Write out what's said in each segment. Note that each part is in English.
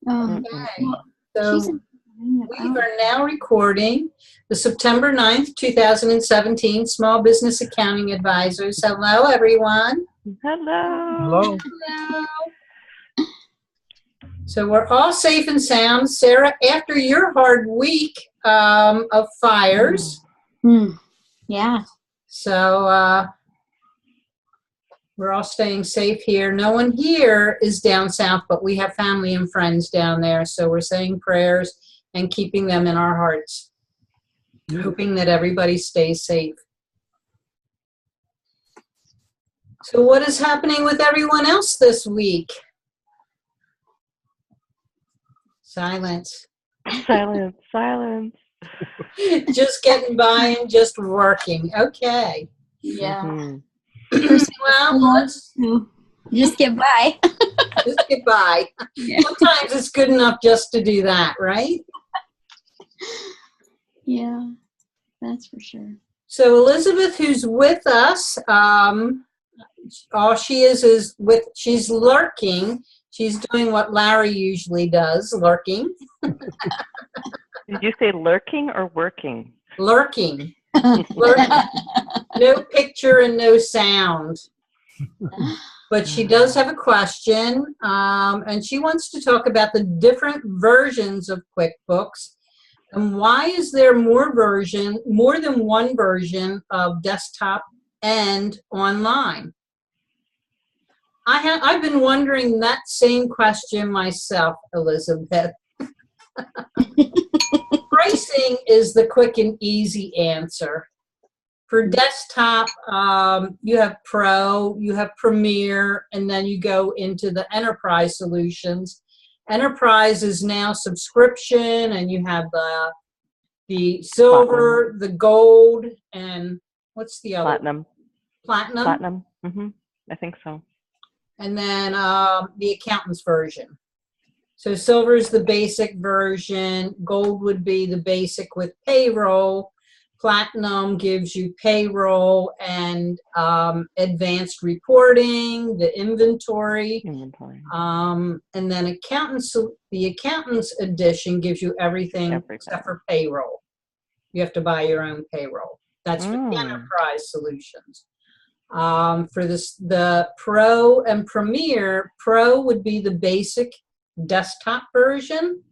Okay. Well, So we are now recording the September 9th, 2017 Small Business Accounting Advisors. Hello, everyone. Hello. Hello. So we're all safe and sound. Sarah, after your hard week of fires. Yeah. So we're all staying safe here. No one here is down south, but we have family and friends down there. So we're saying prayers and keeping them in our hearts, hoping that everybody stays safe. So what is happening with everyone else this week? Silence. Silence, silence. Just getting by and just working. Okay. Yeah. Well, let's just get by. just get by. Yeah. Sometimes it's good enough just to do that, right? Yeah, that's for sure. So Elizabeth, who's with us, all she is she's lurking. She's doing what Larry usually does, lurking. Did you say lurking or working? Lurking. Lurking. No picture and no sound. But she does have a question, and she wants to talk about the different versions of QuickBooks and why is there more than one version of desktop and online. I've been wondering that same question myself, Elizabeth. Pricing is the quick and easy answer. For desktop, you have Pro, you have Premier, and then you go into the Enterprise solutions. Enterprise is now subscription, and you have the silver, the gold, and what's the other? Platinum. Platinum? Platinum. I think so. And then the accountant's version. So silver is the basic version. Gold would be the basic with payroll. Platinum gives you payroll and advanced reporting, the inventory. And then the accountant's edition gives you everything except for payroll. You have to buy your own payroll. That's for the enterprise solutions. For the Pro and Premier, Pro would be the basic desktop version.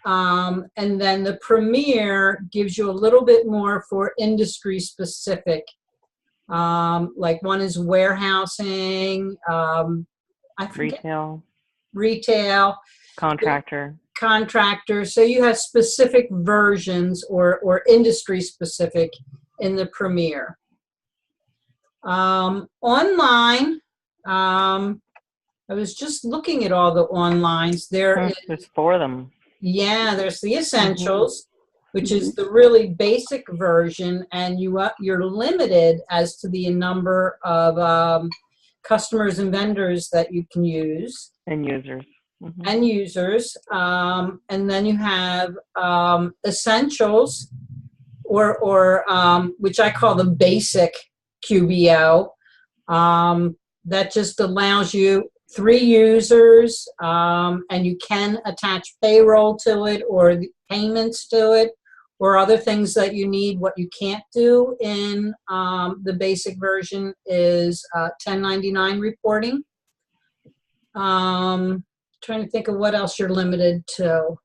And then the Premier gives you a little bit more for industry specific. Like one is warehousing, retail, contractor. So you have specific versions or industry specific in the Premier. Online, I was just looking at all the onlines. There's 4 of them. Yeah, there's the Essentials, which is the really basic version, and you're limited as to the number of customers and vendors that you can use. And users. And users. And then you have Essentials, or which I call the basic QBO. That just allows you 3 users, and you can attach payroll to it or the payments to it or other things that you need. What you can't do in the basic version is 1099 reporting. Trying to think of what else you're limited to.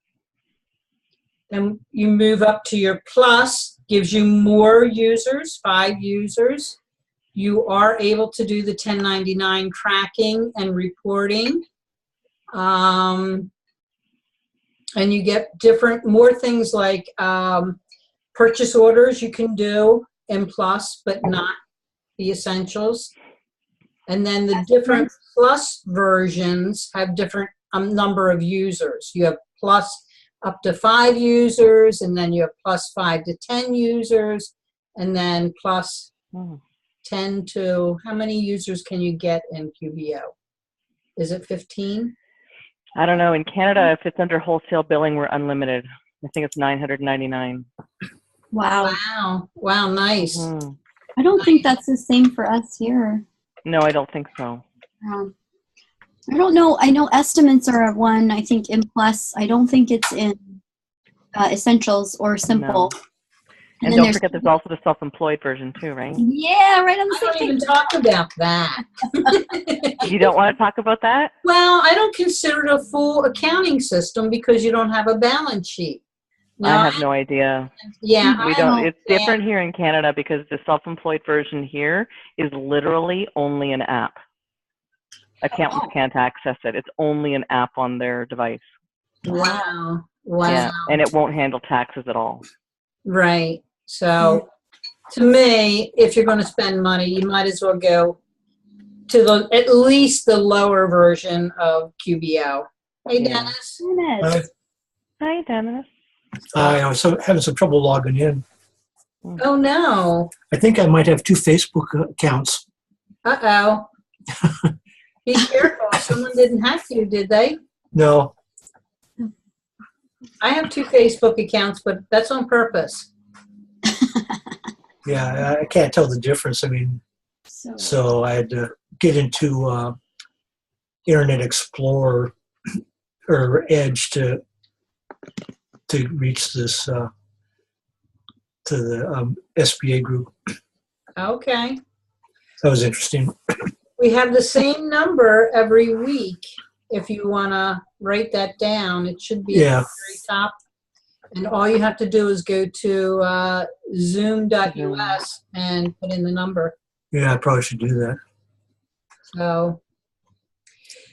Then you move up to your Plus, gives you more users, 5 users. You are able to do the 1099 tracking and reporting. And you get more things like purchase orders you can do in Plus, but not the Essentials. And then the different Plus versions have different number of users. You have Plus up to 5 users, and then you have Plus 5 to 10 users, and then Plus 10 to, how many users can you get in QBO? Is it 15? I don't know. In Canada, if it's under wholesale billing, we're unlimited. I think it's $999. Wow. Wow, nice. I don't think that's the same for us here. No, I don't think so. I don't know. I know estimates are one, I think, in Plus. I don't think it's in Essentials or Simple. No. And And then don't there's forget there's also the self-employed version too, right? yeah, right on the I same don't page. even talk about that. You don't want to talk about that? Well, I don't consider it a full accounting system because you don't have a balance sheet. Now, I have no idea. yeah, We I don't. It's understand. different here in Canada because the self-employed version here is literally only an app. Accountants can't access it. It's only an app on their device. Wow. Wow. Yeah, and it won't handle taxes at all. Right. So, to me, if you're going to spend money, you might as well go to the at least the lower version of QBO. Hey, Yeah. Dennis. Goodness. Hi, Dennis. I was having some trouble logging in. Oh no. I think I might have 2 Facebook accounts. Uh-oh. Be careful. Someone didn't hack you, did they? No, I have 2 Facebook accounts, but that's on purpose. yeah, I can't tell the difference. I mean, so I had to get into Internet Explorer or Edge to reach this to the SBA group. Okay. That was interesting. We have the same number every week. If you want to write that down, it should be at Yeah. the very top. And all you have to do is go to zoom.us and put in the number. Yeah, I probably should do that.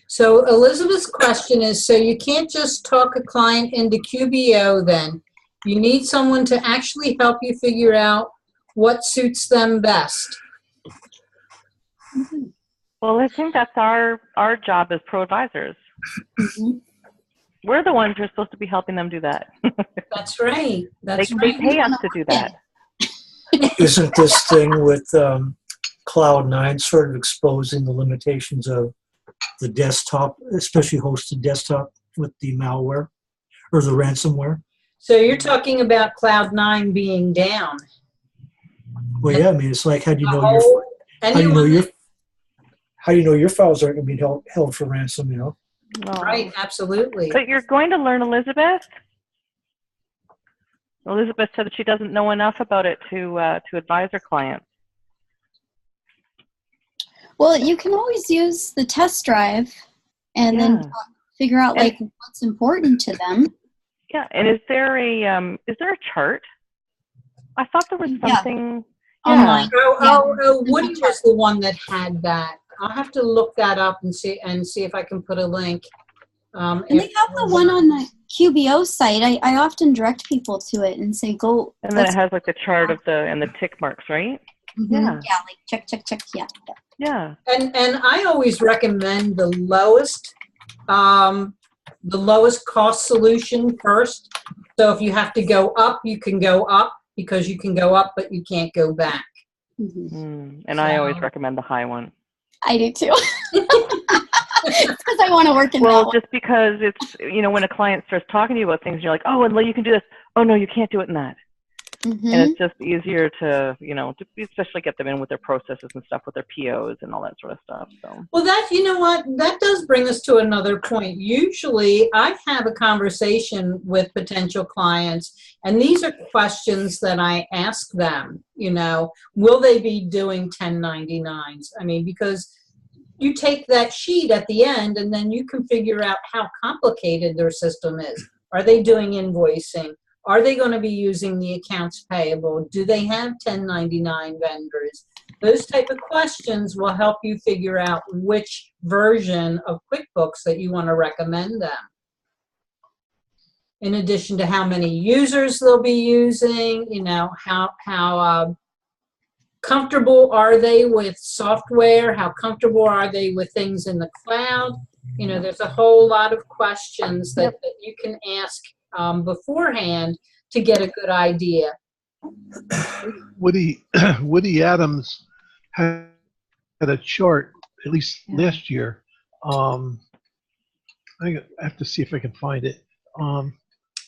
So Elizabeth's question is, so you can't just talk a client into QBO then. You need someone to actually help you figure out what suits them best. Well, I think that's our job as pro advisors. Mhm. We're the ones who are supposed to be helping them do that. That's right. That's They right. pay us to do that. Isn't this thing with Cloud9 sort of exposing the limitations of the desktop, especially hosted desktop with the malware or the ransomware? So you're talking about Cloud9 being down. Well, yeah, I mean, it's like how do you know Oh, how do you know anyone your how do you know your files aren't going to be held for ransom? You know. Oh. right, absolutely. But you're going to learn, Elizabeth. Elizabeth said that she doesn't know enough about it to advise her clients. Well, you can always use the test drive and then figure out like what's important to them. Yeah, and is there a chart? I thought there was something. Online. Woody was the one that had that. I'll have to look that up and see if I can put a link. And they have the one on the QBO site. I often direct people to it and say, go. And then it has like the chart of the tick marks, right? Mm-hmm. Yeah. Yeah, like check, check, check. Yeah. Yeah. And I always recommend the lowest cost solution first. So if you have to go up, you can go up because you can go up, but you can't go back. Mm-hmm. And I always recommend the high one. I do too. It's because I want to work in that one. Just because it's, when a client starts talking to you about things, you're like, oh, and you can do this. Oh, no, you can't do it in that. Mm-hmm. And it's just easier to, to especially get them in with their processes and stuff, with their POs and all that sort of stuff. So. Well, that does bring us to another point. Usually I have a conversation with potential clients, and these are questions that I ask them, will they be doing 1099s? I mean, because you take that sheet at the end and then you can figure out how complicated their system is. Are they doing invoicing? Are they going to be using the accounts payable? Do they have 1099 vendors? Those type of questions will help you figure out which version of QuickBooks that you want to recommend them. In addition to how many users they'll be using, how comfortable are they with software? How comfortable are they with things in the cloud? There's a whole lot of questions that you can ask beforehand to get a good idea. Woody Adams had a chart, at least last year. I have to see if I can find it.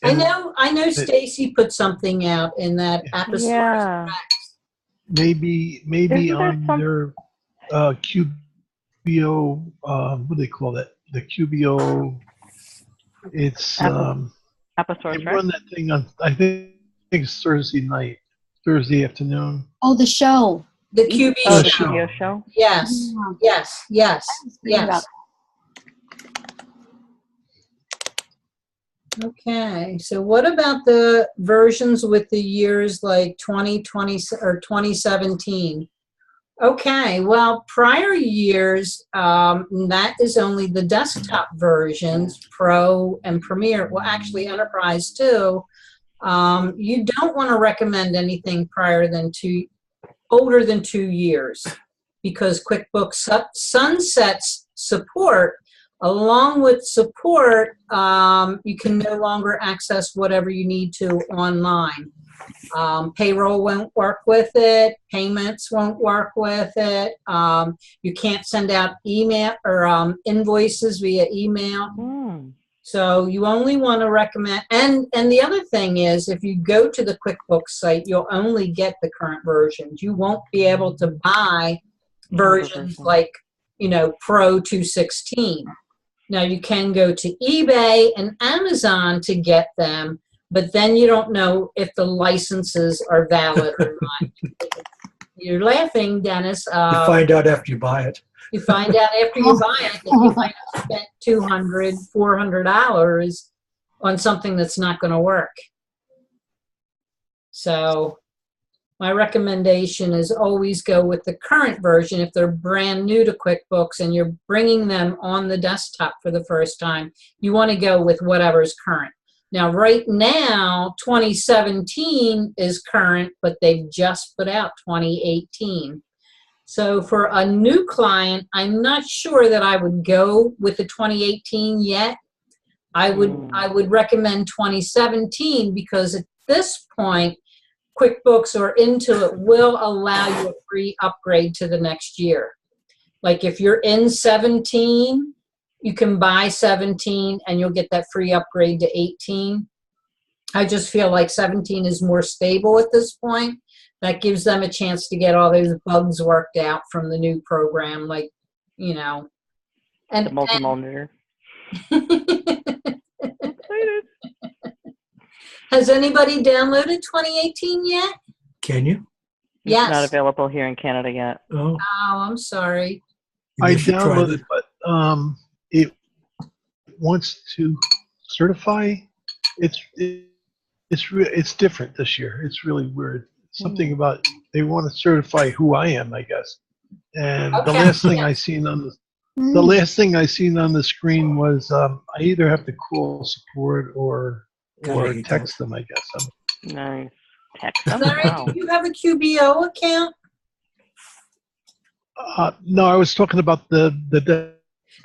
I know Stacy put something out in that Apostrophe. Yeah. Maybe Isn't there on their QBO, what do they call that? the QBO. It's Aposaurus they Rex? run that thing on. I think it's Thursday night, Thursday afternoon. Oh, the show. The QB Oh, the show. QBO show? Yes, Yeah. yes, yes, I was reading about yes. Okay, so what about the versions with the years like 2020 or 2017? Okay, well, prior years, that is only the desktop versions, Pro and Premier. Well, actually, Enterprise too. You don't want to recommend anything older than 2 years, because QuickBooks sunsets support. Along with support, you can no longer access whatever you need to online. Payroll won't work with it. Payments won't work with it. You can't send out email or invoices via email. So you only want to recommend, and the other thing is, if you go to the QuickBooks site, you'll only get the current versions. You won't be able to buy versions like, Pro 216. Now you can go to eBay and Amazon to get them, but then you don't know if the licenses are valid or not. You're laughing, Dennis. You find out after you buy it. You find out after you buy it that you might have spent $200, $400 on something that's not going to work. So my recommendation is always go with the current version. If they're brand new to QuickBooks and you're bringing them on the desktop for the first time, you want to go with whatever's current. Now, right now, 2017 is current, but they've just put out 2018. So for a new client, I'm not sure that I would go with the 2018 yet. I would recommend 2017, because at this point, QuickBooks or Intuit will allow you a free upgrade to the next year. Like if you're in 17, you can buy 17 and you'll get that free upgrade to 18. I just feel like 17 is more stable at this point. That gives them a chance to get all those bugs worked out from the new program, like, and The multi-monitor. Has anybody downloaded 2018 yet? Can you? Yes. It's not available here in Canada yet. Oh, Oh, I'm sorry. I should try downloaded, but it wants to certify. It's different this year. It's really weird. Something about they want to certify who I am, I guess. And the Okay. last thing I seen on the last thing I seen on the screen was I either have to call support or text them, I guess. Nice. Text them? Larry, Wow. do you have a QBO account? No, I was talking about the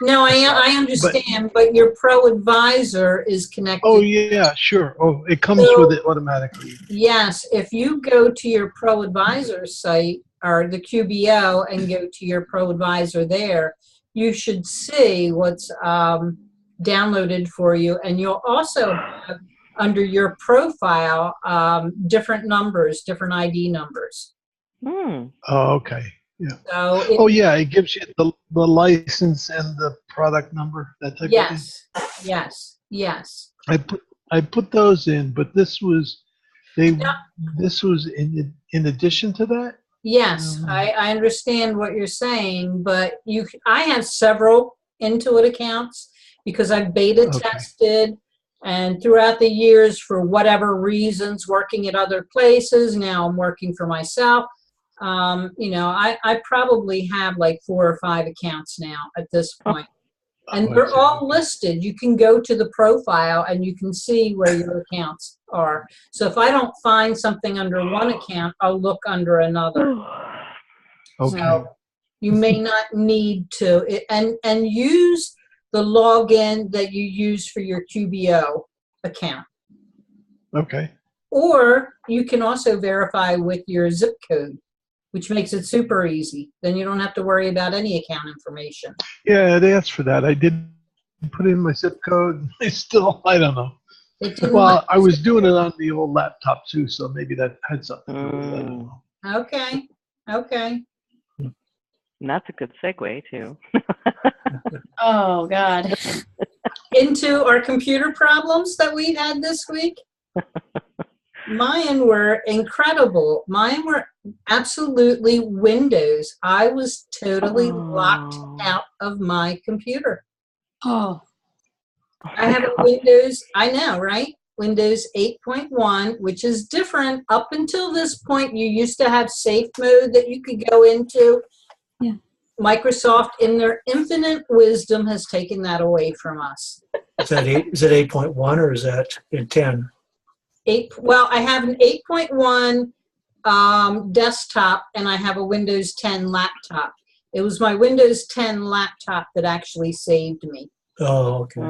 No, I understand, but your Pro Advisor is connected. Oh yeah, sure. Oh, it comes with it automatically. Yes, if you go to your Pro Advisor site or the QBO and go to your Pro Advisor there, you should see what's downloaded for you, and you'll also have under your profile different numbers, different ID numbers. Oh, okay. Yeah. So it gives you the license and the product number, that type of thing. Yes. I put those in, but this was in addition to that. Yes, I understand what you're saying, but I have several Intuit accounts because I've beta tested, and throughout the years, for whatever reasons, working at other places, now I'm working for myself. I probably have like 4 or 5 accounts now at this point. And they're all listed. You can go to the profile and you can see where your accounts are. So if I don't find something under one account, I'll look under another. Okay. So you may not need to, and use the login that you use for your QBO account. Okay. Or you can also verify with your zip code, which makes it super easy. Then you don't have to worry about any account information. Yeah, it asked for that. I did put in my zip code. I don't know. Well, I was doing it on the old laptop too, so maybe that had something to do with it. I don't know. Okay. And that's a good segue too. Oh, God. Into our computer problems that we had this week. Mine were incredible. Mine were absolutely Windows. I was totally locked out of my computer. Oh. I have a Windows, I know, right? Windows 8.1, which is different. Up until this point, you used to have safe mode that you could go into. Yeah. Microsoft, in their infinite wisdom, has taken that away from us. Is that 8.1 or is that in 10? Well, I have an 8.1 desktop and I have a Windows 10 laptop. It was my Windows 10 laptop that actually saved me. Oh, okay.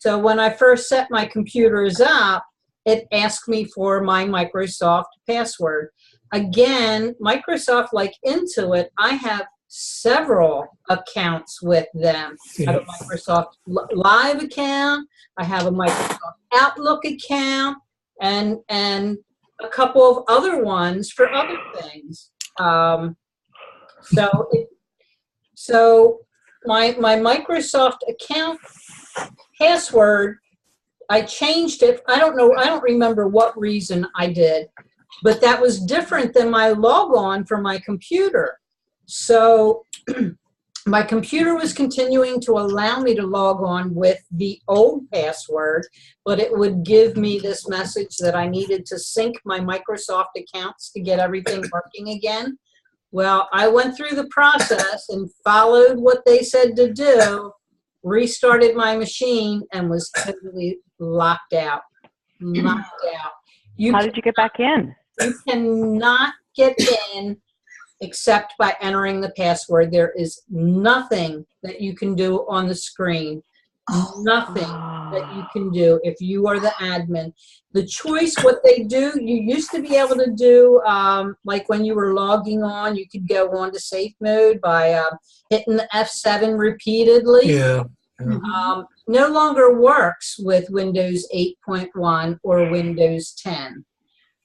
So when I first set my computers up, it asked me for my Microsoft password. Again, Microsoft, like Intuit, I have several accounts with them. I have a Microsoft Live account, I have a Microsoft Outlook account, and a couple of other ones for other things. So my Microsoft account password, I changed it. I don't remember what reason I did, but that was different than my logon for my computer. So my computer was continuing to allow me to log on with the old password, but it would give me this message that I needed to sync my Microsoft accounts to get everything working again. Well, I went through the process and followed what they said to do, restarted my machine, and was totally locked out. How did you get back in? You cannot get in except by entering the password. There is nothing that you can do on the screen. Nothing that you can do if you are the admin. The choice, what they do, you used to be able to do, like when you were logging on, you could go on to safe mode by hitting the F7 repeatedly. Yeah. No longer works with Windows 8.1 or Windows 10.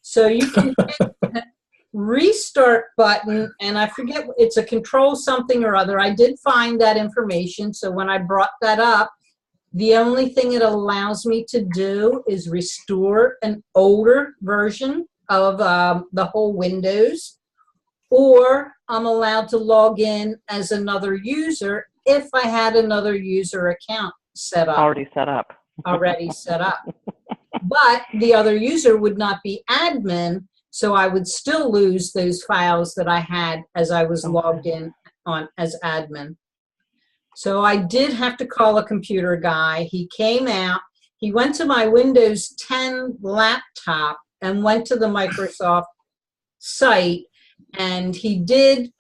So you can hit restart button, and I forget, it's a control something or other. I did find that information, so when I brought that up, the only thing it allows me to do is restore an older version of the whole Windows, or I'm allowed to log in as another user if I had another user account set up. Already set up. But the other user would not be admin, so I would still lose those files that I had as I was logged in on as admin. So I did have to call a computer guy. He came out. He went to my Windows 10 laptop and went to the Microsoft site, and he did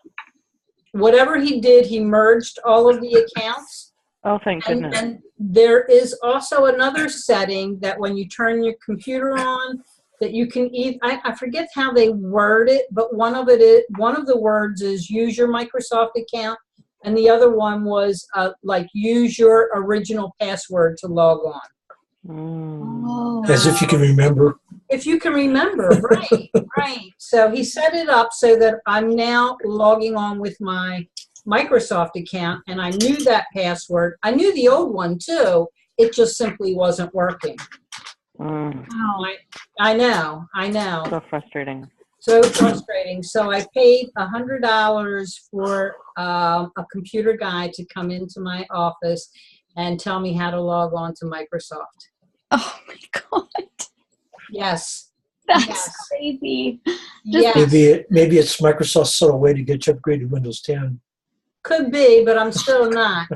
whatever he did. He merged all of the accounts. Oh, thank goodness. And there is also another setting that when you turn your computer on, that you can I forget how they word it, but one of the words is use your Microsoft account, and the other one was like use your original password to log on. As if you can remember. If you can remember, right, right. So he set it up so that I'm now logging on with my Microsoft account, and I knew that password. I knew the old one too. It just simply wasn't working. I know. So frustrating. So frustrating. So I paid $100 for a computer guy to come into my office and tell me how to log on to Microsoft. Oh my God. Yes. That's crazy. Yes. Maybe it's Microsoft's subtle way to get you upgraded to Windows 10. Could be, but I'm still not.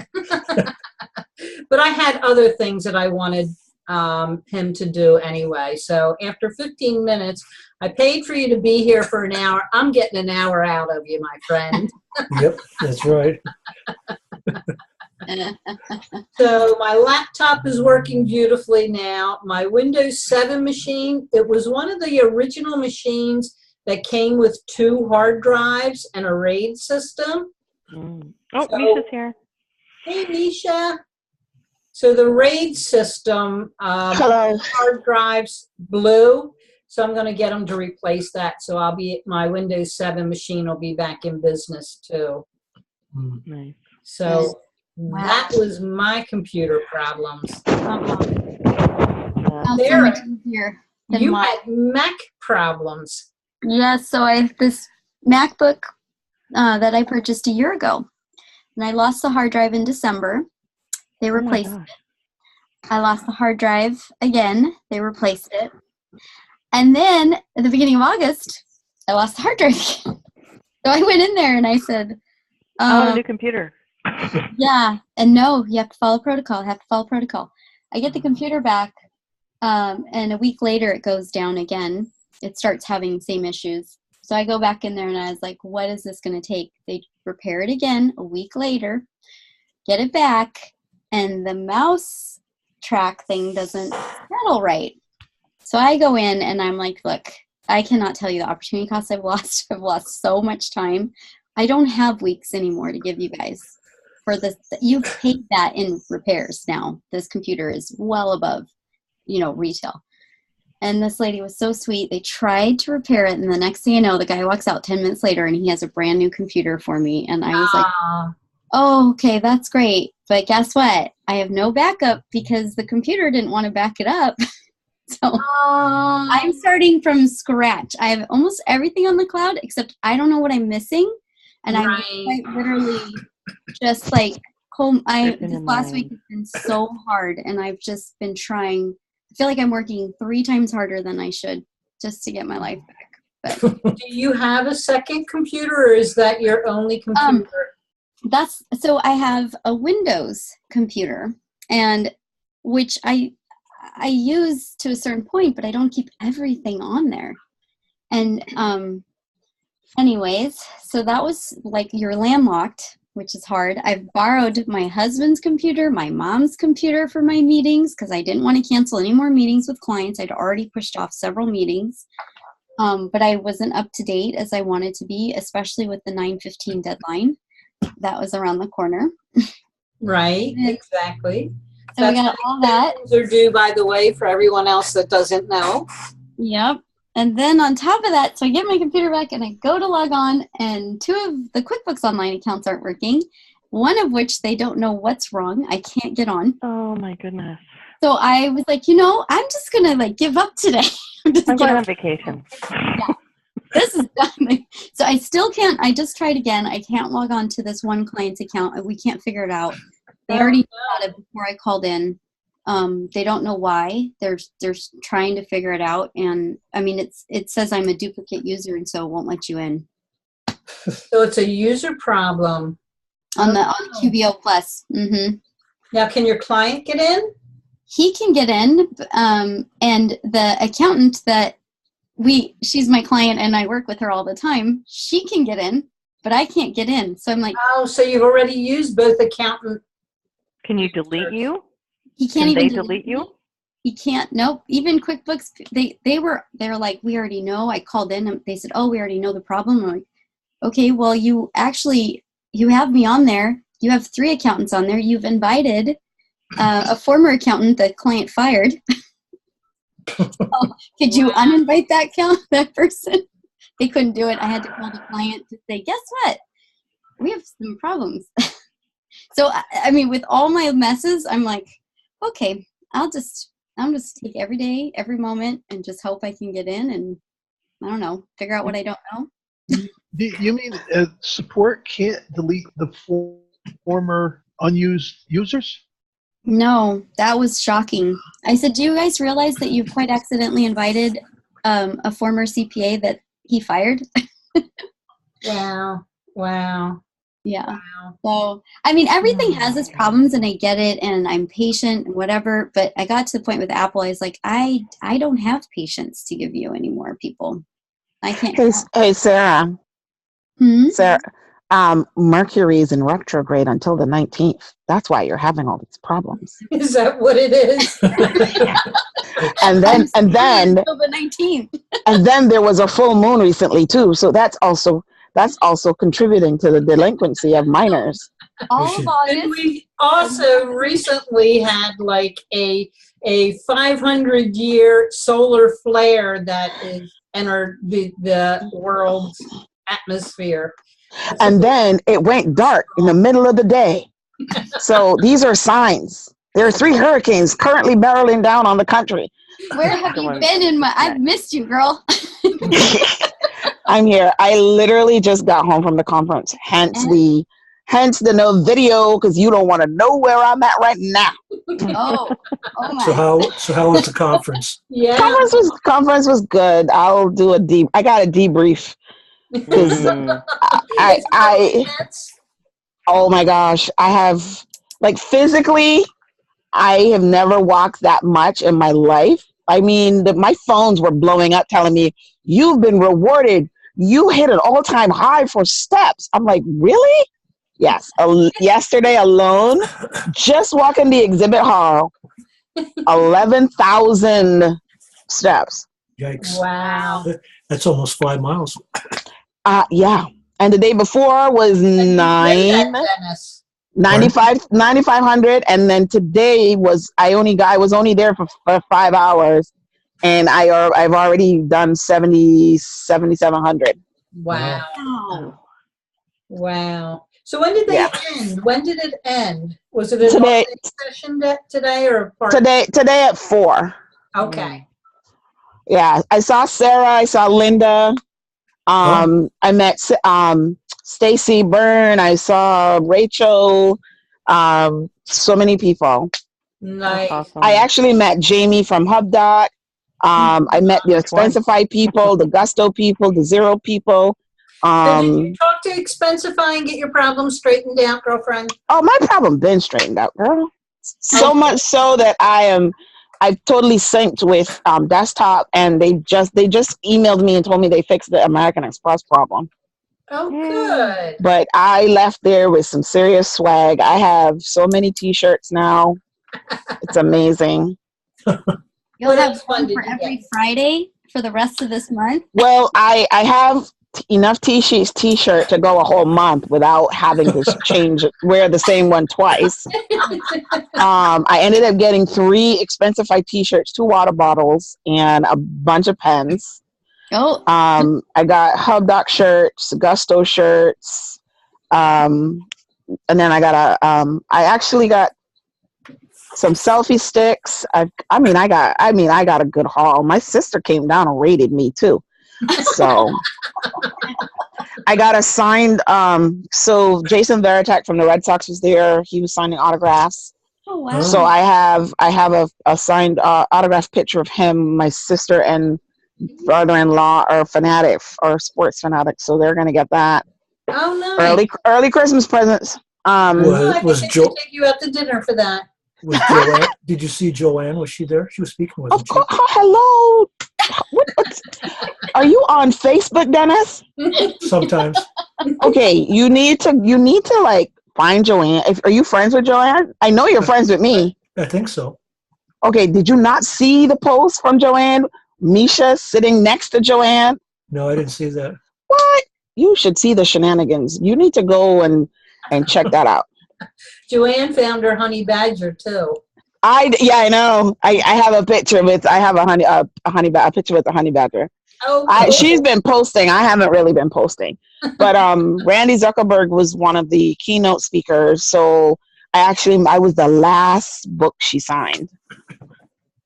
But I had other things that I wanted him to do anyway. So after 15 minutes, I paid for you to be here for an hour. I'm getting an hour out of you, my friend. Yep, that's right. So my laptop is working beautifully now. My Windows 7 machine, it was one of the original machines that came with 2 hard drives and a RAID system. Oh, So, Misha's here. Hey, Misha. So the RAID system, hard drives blew, so I'm going to get them to replace that. So my Windows 7 machine will be back in business too. Nice. So That was my computer problems. Sounds so There, much easier than you mine. had Mac problems. Yeah, so I have this MacBook that I purchased a year ago, and I lost the hard drive in December. They replaced it. I lost the hard drive again. They replaced it. And then at the beginning of August, I lost the hard drive again. So I went in there and I said, I want a new computer. yeah, and no, you have to follow protocol. I get the computer back, and a week later it goes down again. It starts having the same issues. So I go back in there and I was like, what is this going to take? They repair it again a week later, get it back, and the mouse track thing doesn't settle right. So I go in and I'm like, look, I cannot tell you the opportunity costs I've lost. I've lost so much time. I don't have weeks anymore to give you guys for this. You've paid that in repairs now. This computer is well above, retail. And this lady was so sweet. They tried to repair it, and the next thing you know, the guy walks out 10 minutes later, and he has a brand new computer for me. And I was like, oh, okay, that's great. But guess what? I have no backup because the computer didn't want to back it up. So I'm starting from scratch. I have almost everything on the cloud, except I don't know what I'm missing. And I'm quite literally just like, this last week has been so hard, and I've just been trying. I feel like I'm working 3 times harder than I should just to get my life back. But Do you have a second computer, or is that your only computer? So I have a Windows computer, and which I use to a certain point, but I don't keep everything on there. And anyways, so that was like, you're landlocked, which is hard. I've borrowed my husband's computer, my mom's computer for my meetings because I didn't want to cancel any more meetings with clients. I'd already pushed off several meetings, but I wasn't up to date as I wanted to be, especially with the 9/15 deadline. That was around the corner. Right, exactly. So we got all that. They're due, by the way, for everyone else that doesn't know. Yep. And then on top of that, so I get my computer back and I go to log on, and 2 of the QuickBooks Online accounts aren't working, one of which they don't know what's wrong. I can't get on. Oh my goodness. So I was like, I'm just going to give up today. I'm going on vacation. Yeah. This is done. So I still can't. I just tried again. I can't log on to this one client's account. We can't figure it out. They already knew about it before I called in. They don't know why. They're trying to figure it out. And I mean, it says I'm a duplicate user, and so it won't let you in. So it's a user problem. On the QBO Plus. Mm-hmm. Now, can your client get in? He can get in. And the accountant that she's my client and I work with her all the time, she can get in, but I can't get in. So I'm like, oh, so you've already used both accountant. Can you delete you? He can't even delete you? He can't. Nope. Even QuickBooks, they're like, we already know. I called in and they said, oh, we already know the problem. I'm like, okay, well, you have me on there. You have 3 accountants on there. You've invited a former accountant the client fired. So, could you uninvite that person? They couldn't do it. I had to call the client to say, guess what? We have some problems. So, I mean, with all my messes, I'm like, okay, I'm just take every day, every moment, and just hope I can get in and, I don't know, figure out what I don't know. You mean support can't delete the former unused users? No, that was shocking. I said, do you guys realize that you've quite accidentally invited a former CPA that he fired? Wow. Yeah. So, I mean, everything has its problems, and I get it, and I'm patient and whatever, but I got to the point with Apple, I was like, I don't have patience to give you any more people. I can't. Hey, Sarah. Sarah, Mercury is in retrograde until the 19th. That's why you're having all these problems. Is that what it is? and then until the 19th. And then there was a full moon recently too, so that's also contributing to the delinquency of minors. And we also recently had like a 500-year solar flare that is entered the world's atmosphere. And then it went dark in the middle of the day. So these are signs. There are 3 hurricanes currently barreling down on the country. Where have you been in my? I've missed you, girl. I'm here. I literally just got home from the conference. Hence the no video, because you don't want to know where I'm at right now. Oh my. So how was the conference? Yeah. Conference was good. I'll do I got a debrief because oh my gosh, I have, like, physically, I have never walked that much in my life. I mean, my phones were blowing up telling me, you've been rewarded. You hit an all-time high for steps. I'm like, really? Yes. Yesterday alone, just walking the exhibit hall, 11,000 steps. Yikes. Wow. That's almost 5 miles. Yeah. And the day before was 9,500. And then today I was only there for 5 hours. And I've already done 7,700. Wow. Wow. So when did they end? When did it end? Was it a today session today or part? Today at 4. Okay. Yeah. I saw Sarah. I saw Linda. I met Stacy Byrne. I saw Rachel. So many people. Nice. Awesome. I actually met Jamie from HubDoc. I met the Expensify people, the Gusto people, the Zero people. So did you talk to Expensify and get your problems straightened out, girlfriend? Oh, my problem been straightened out, girl. So much so that I've totally synced with Desktop, and they just emailed me and told me they fixed the American Express problem. Oh, good. But I left there with some serious swag. I have so many T-shirts now. It's amazing. You'll have one for every Friday for the rest of this month? Well, I have enough T-shirt to go a whole month without having to wear the same one twice. I ended up getting 3 Expensify T-shirts, 2 water bottles, and a bunch of pens. Oh. I got HubDoc shirts, Gusto shirts, and then I got I actually got some selfie sticks. I got a good haul. My sister came down and rated me too. So I got a signed, so Jason Varitek from the Red Sox was there. He was signing autographs. Oh, wow. So I have a signed autograph picture of him. My sister and brother-in-law are sports fanatics, so they're gonna get that. Oh, nice. Early Christmas presents. Was Joe take you out to dinner for that? Was Joanne? Did you see Joanne? Was she there? She was speaking, wasn't she? Hello. What? Are you on Facebook, Dennis? Sometimes. Okay, you need to like find Joanne. Are you friends with Joanne? I know you're friends with me. I think so. Okay, did you not see the post from Joanne? Misha sitting next to Joanne? No, I didn't see that. What? You should see the shenanigans. You need to go and check that out. Joanne found her honey badger too. I know. I have a picture with a picture with the honey badger. Oh, cool. She's been posting. I haven't really been posting, but Randy Zuckerberg was one of the keynote speakers. So I was the last book she signed.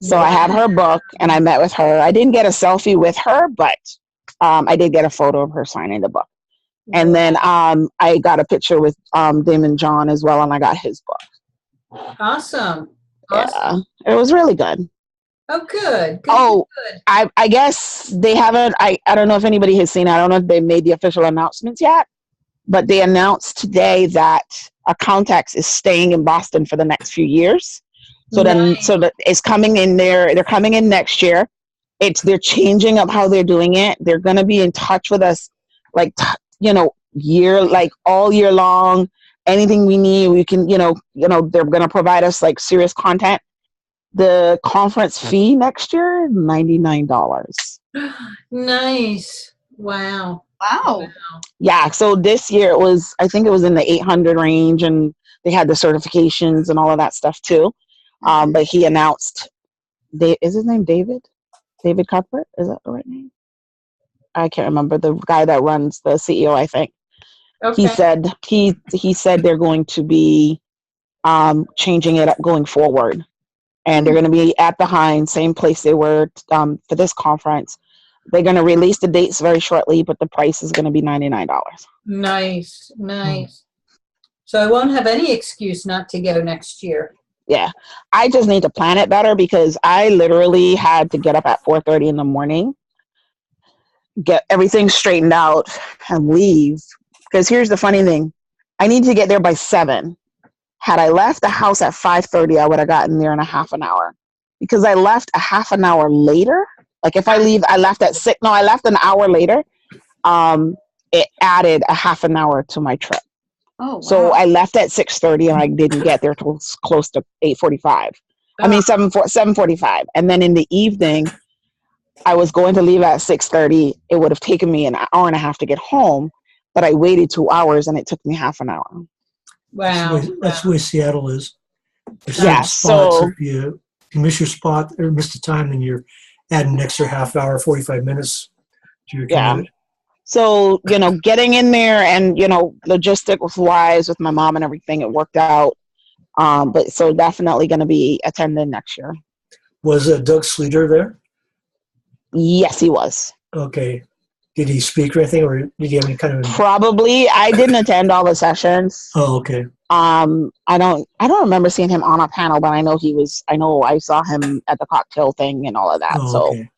So I had her book and I met with her. I didn't get a selfie with her, but I did get a photo of her signing the book. And then I got a picture with Damon John as well, and I got his book. Awesome. Yeah, it was really good. Oh, good. Good. I guess they haven't. I don't know if anybody has seen it. I don't know if they made the official announcements yet, but they announced today that Accountex is staying in Boston for the next few years. So that it's coming in there. They're coming in next year. They're changing up how they're doing it. They're going to be in touch with us, like all year long. Anything we need, we can. They're going to provide us like serious content. The conference fee next year, $99. Nice. Wow. Yeah. So this year I think it was in the 800 range, and they had the certifications and all of that stuff too. But he announced, is his name David? David Cuthbert? Is that the right name? I can't remember. The guy that runs the CEO, I think. Okay. He said they're going to be changing it up going forward. And they're going to be at the Heinz, same place they were for this conference. They're going to release the dates very shortly, but the price is going to be $99. Nice. So I won't have any excuse not to go next year. Yeah. I just need to plan it better because I literally had to get up at 4:30 in the morning, get everything straightened out, and leave. Because here's the funny thing. I need to get there by 7. Had I left the house at 5:30, I would have gotten there in a half an hour. Because I left a half an hour later. Like if I left at 6. No, I left an hour later. It added a half an hour to my trip. Oh, wow. So I left at 6:30 and I didn't get there till close to 8:45. I mean 7:45. And then in the evening, I was going to leave at 6:30. It would have taken me an hour and a half to get home, but I waited 2 hours and it took me half an hour. Wow. That's the way Seattle is. Yeah, so if you miss your spot or miss the time, then you're adding an extra half hour, 45 minutes to your commute. So, getting in there and, logistics wise with my mom and everything, it worked out. But so definitely going to be attending next year. Was Doug Sleater there? Yes, he was. Okay. Did he speak or anything, or did he have any kind of? Probably. I didn't attend all the sessions. Oh, okay. I don't remember seeing him on a panel, but I know I saw him at the cocktail thing and all of that. Oh, okay.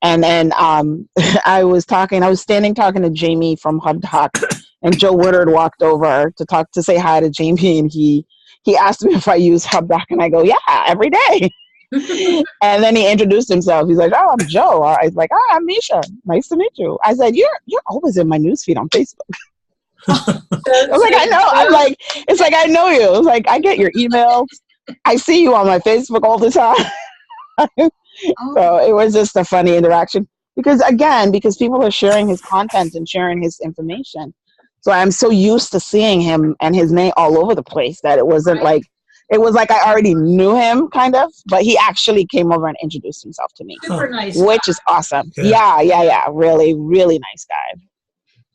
And then I was standing talking to Jamie from HubDoc, and Joe Woodard walked over to say hi to Jamie, and he asked me if I use HubDoc, and I go, yeah, every day. And then he introduced himself. He's like, oh, I'm Joe. I was like, oh, I'm Misha. Nice to meet you. I said, you're always in my newsfeed on Facebook. I was like, I know. I'm like, it's like, I know you. It's like, I get your emails. I see you on my Facebook all the time. So it was just a funny interaction because people are sharing his content and sharing his information. So I'm so used to seeing him and his name all over the place that it wasn't like, it was like I already knew him kind of, but he actually came over and introduced himself to me. Super nice. Which is awesome. Yeah. Really, really nice guy.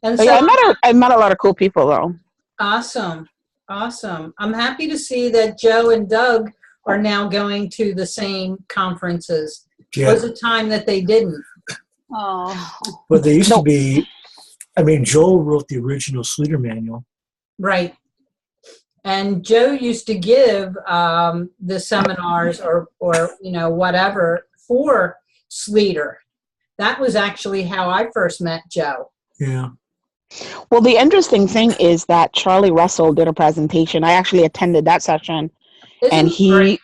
And so yeah, I met a lot of cool people though. Awesome. I'm happy to see that Joe and Doug are now going to the same conferences. Yeah. It was a time that they didn't. Oh. But they used to be, Joel wrote the original Sleater manual. Right. And Joe used to give the seminars or whatever for Sleater. That was actually how I first met Joe. Yeah. Well, the interesting thing is that Charlie Russell did a presentation. I actually attended that session. And he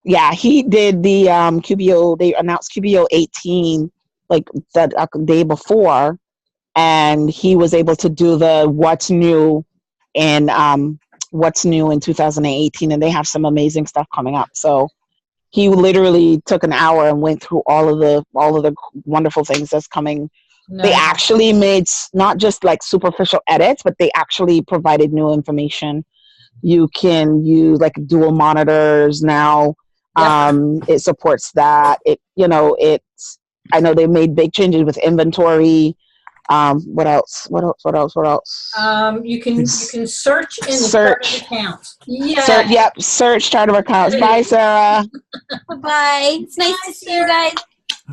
did the QBO. They announced QBO 18 like the day before, and he was able to do the what's new in 2018, and they have some amazing stuff coming up. So he literally took an hour and went through all of the wonderful things that's coming. No. They actually made not just like superficial edits, but they actually provided new information. You can use like dual monitors now. Yep. It supports that. I know they made big changes with inventory. What else? You can search in the chart of accounts. Yeah. Search chart of accounts. Bye, Sarah. Bye. It's nice to see you guys.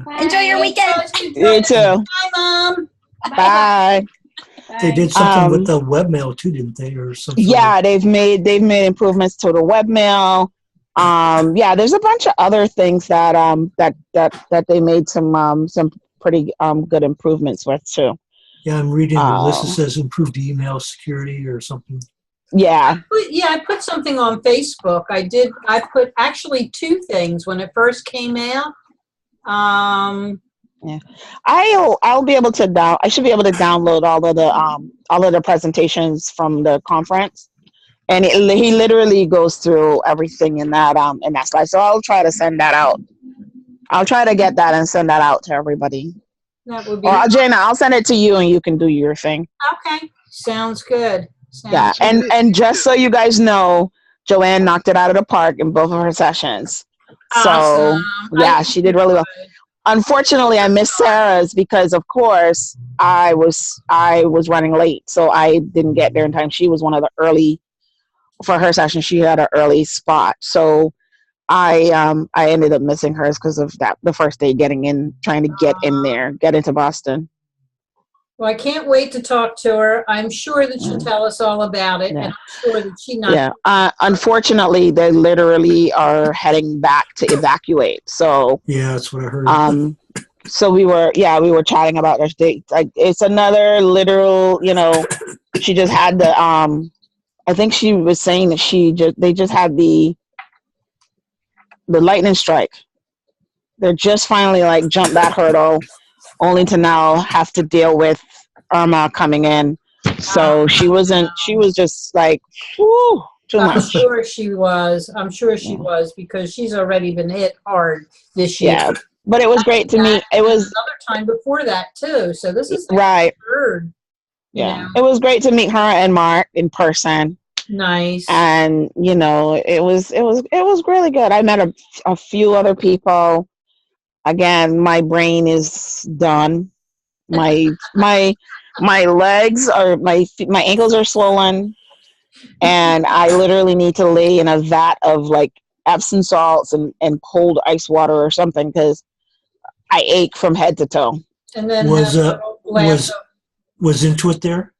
Bye. Enjoy your weekend. You too. Bye, Mom. Bye. They did something with the webmail too, didn't they, or something? Yeah, they've made improvements to the webmail. There's a bunch of other things that they made some pretty good improvements with too. Yeah, I'm reading the list. It says improved email security or something. Yeah. I put something on Facebook. I put actually 2 things when it first came out. Yeah, I'll be able to I should be able to download all of the presentations from the conference, and he literally goes through everything in that slide. So I'll try to send that out. I'll try to get that and send that out to everybody. That would be. Or Jana, I'll send it to you and you can do your thing. Okay, sounds good. And just so you guys know, Joanne knocked it out of the park in both of her sessions. Awesome. So she did really well. Unfortunately, I missed Sarah's because, of course, I was running late, so I didn't get there in time. She was one of the for her session. She had an early spot, so I ended up missing hers because of that. The first day trying to get in there, get into Boston. Well, I can't wait to talk to her. I'm sure that she'll tell us all about it, Yeah. and I'm sure that she not. Yeah. Unfortunately, they literally are heading back to evacuate. So Yeah, that's what I heard. So we were chatting about their date. Like, it's another literal, she just had the I think she was saying that they just had the lightning strike. They're just finally like jumped that hurdle, only to now have to deal with Irma coming in. So she was just like, whew, too much. I'm sure she was. Because she's already been hit hard this year. Yeah. But it was great to meet. It was another time before that too. So this is right. Third. Yeah. It was great to meet her and Mark in person. Nice. And it was really good. I met a few other people. Again, my brain is done. My legs are my ankles are swollen, and I literally need to lay in a vat of like Epsom salts and cold ice water or something because I ache from head to toe. And then was Intuit there?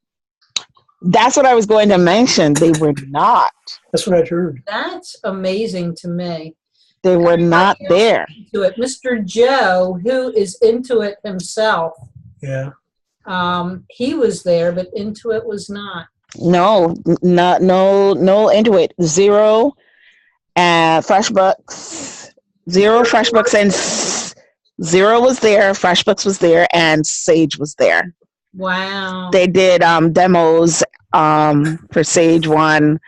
That's what I was going to mention. They were not. That's what I'd heard. That's amazing to me. They were not there. Intuit. Mr. Joe, who is Intuit himself. Yeah. He was there, but Intuit was not. No Intuit. Zero FreshBooks. Zero FreshBooks, and Zero was there. FreshBooks was there, and Sage was there. Wow. They did demos for Sage 1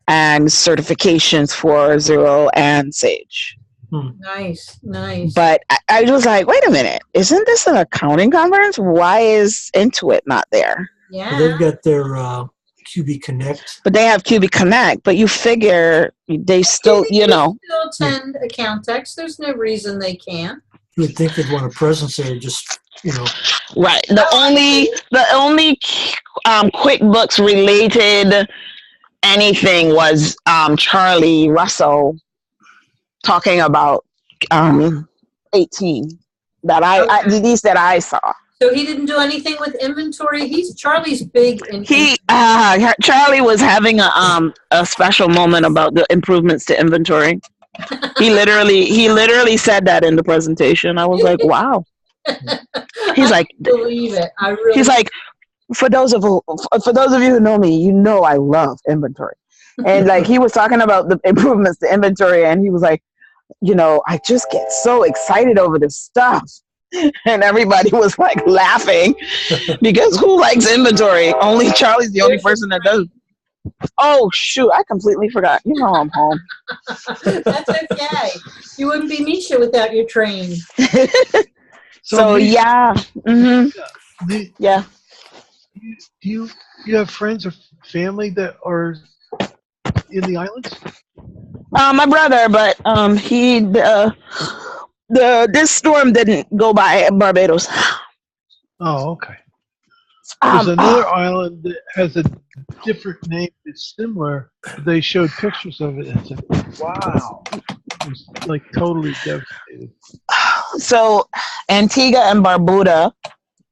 and certifications for Zero and Sage. Nice. But I was like, wait a minute, isn't this an accounting conference? Why is Intuit not there? Yeah. Well, they've got their QB Connect. But they have QB Connect, but you figure they still, still attend Accountex. There's no reason they can't. You would think they'd want a presence there, just, Right. The only QuickBooks related anything was Charlie Russell talking about 18 that at least that I saw. So he didn't do anything with inventory. Charlie's big in. Charlie was having a special moment about the improvements to inventory. He literally said that in the presentation. I was like, wow. He's like, believe it. He's like, for those of you who know me, I love inventory. And like he was talking about the improvements to inventory, and he was like, I just get so excited over this stuff. And everybody was like laughing because who likes inventory? Only Charlie's the only person that does. Oh shoot, I completely forgot. I'm home. That's okay. You wouldn't be Misha without your train. So yeah. Mm-hmm. Yeah. Do you have friends or family that are in the islands? My brother, but this storm didn't go by Barbados. Oh, okay. There's another island that has a different name. It's similar. They showed pictures of it and said, wow. It was like totally devastated. So Antigua and Barbuda.